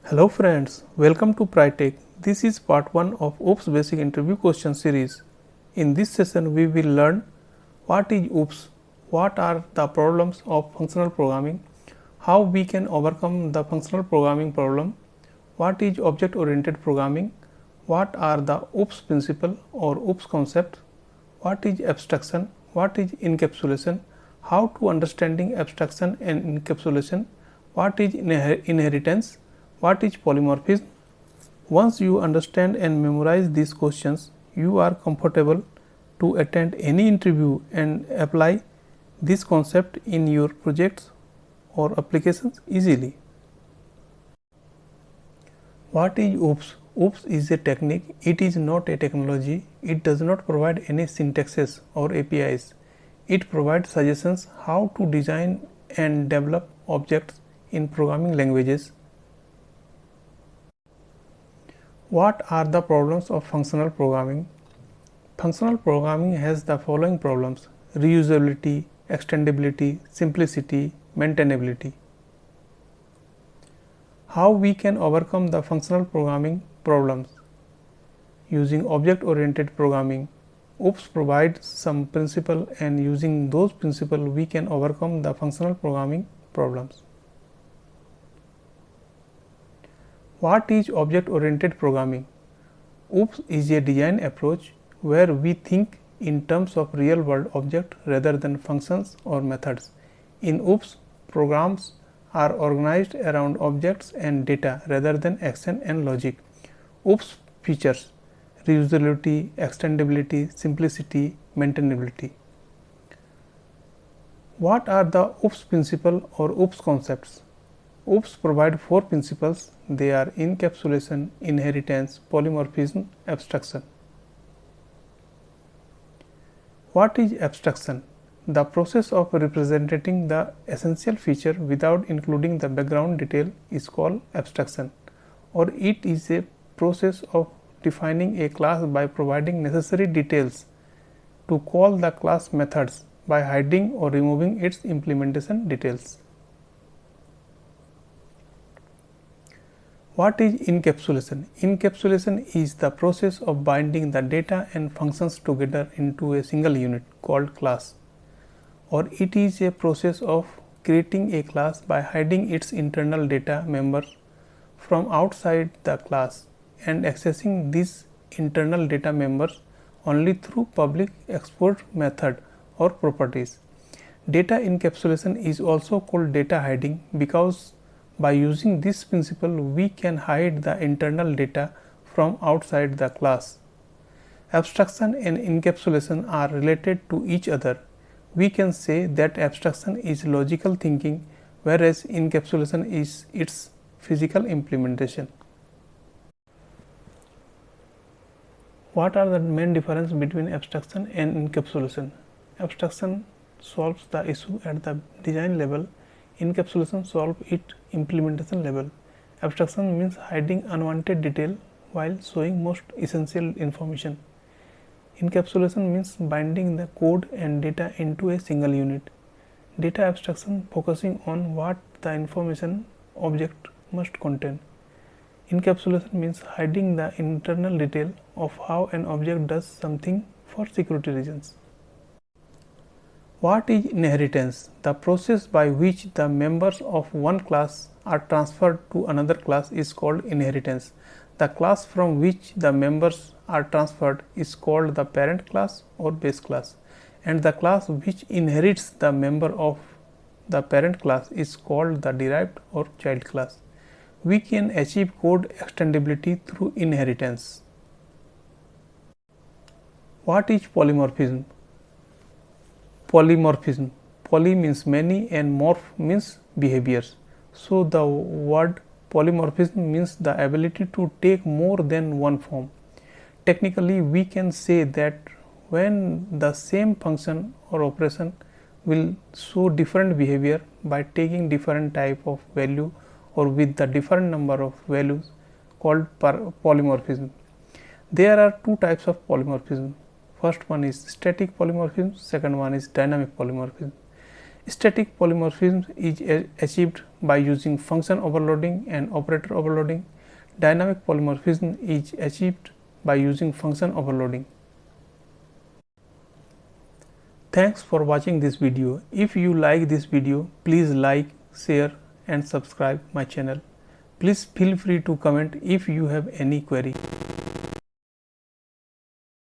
Hello friends, welcome to PryTech. This is part 1 of OOPS Basic Interview Question Series. In this session, we will learn what is OOPS, what are the problems of functional programming, how we can overcome the functional programming problem, what is object-oriented programming, what are the OOPS principle or OOPS concept, what is abstraction, what is encapsulation, how to understanding abstraction and encapsulation, what is inheritance, what is polymorphism. Once you understand and memorize these questions, you are comfortable to attend any interview and apply this concept in your projects or applications easily. What is OOPS? OOPS is a technique, it is not a technology, it does not provide any syntaxes or APIs. It provides suggestions how to design and develop objects in programming languages. What are the problems of functional programming? Functional programming has the following problems: reusability, extendability, simplicity, maintainability. How we can overcome the functional programming problems? Using object-oriented programming, OOPS provides some principle, and using those principles we can overcome the functional programming problems. What is object-oriented programming? OOPS is a design approach where we think in terms of real-world objects rather than functions or methods. In OOPS, programs are organized around objects and data rather than action and logic. OOPS features reusability, extendability, simplicity, maintainability. What are the OOPS principles or OOPS concepts? OOPS provide 4 principles. They are encapsulation, inheritance, polymorphism, abstraction. What is abstraction? The process of representing the essential feature without including the background detail is called abstraction, or it is a process of defining a class by providing necessary details to call the class methods by hiding or removing its implementation details. What is encapsulation? Encapsulation is the process of binding the data and functions together into a single unit called class, or it is a process of creating a class by hiding its internal data members from outside the class and accessing these internal data members only through public export method or properties. Data encapsulation is also called data hiding because by using this principle we can hide the internal data from outside the class. Abstraction and encapsulation are related to each other. We can say that abstraction is logical thinking, whereas encapsulation is its physical implementation. What are the main differences between abstraction and encapsulation? Abstraction solves the issue at the design level. Encapsulation solves it implementation level. Abstraction means hiding unwanted detail while showing most essential information. Encapsulation means binding the code and data into a single unit. Data abstraction focusing on what the information object must contain. Encapsulation means hiding the internal detail of how an object does something for security reasons. What is inheritance? The process by which the members of one class are transferred to another class is called inheritance. The class from which the members are transferred is called the parent class or base class, and the class which inherits the member of the parent class is called the derived or child class. We can achieve code extendability through inheritance. What is polymorphism? Polymorphism. Poly means many and morph means behaviors. So the word polymorphism means the ability to take more than one form. Technically, we can say that when the same function or operation will show different behavior by taking different type of value or with the different number of values called polymorphism. There are two types of polymorphism. First one is static polymorphism, second one is dynamic polymorphism. Static polymorphism is achieved by using function overloading and operator overloading. Dynamic polymorphism is achieved by using function overloading. Thanks for watching this video. If you like this video, please like, share and subscribe my channel. Please feel free to comment if you have any query.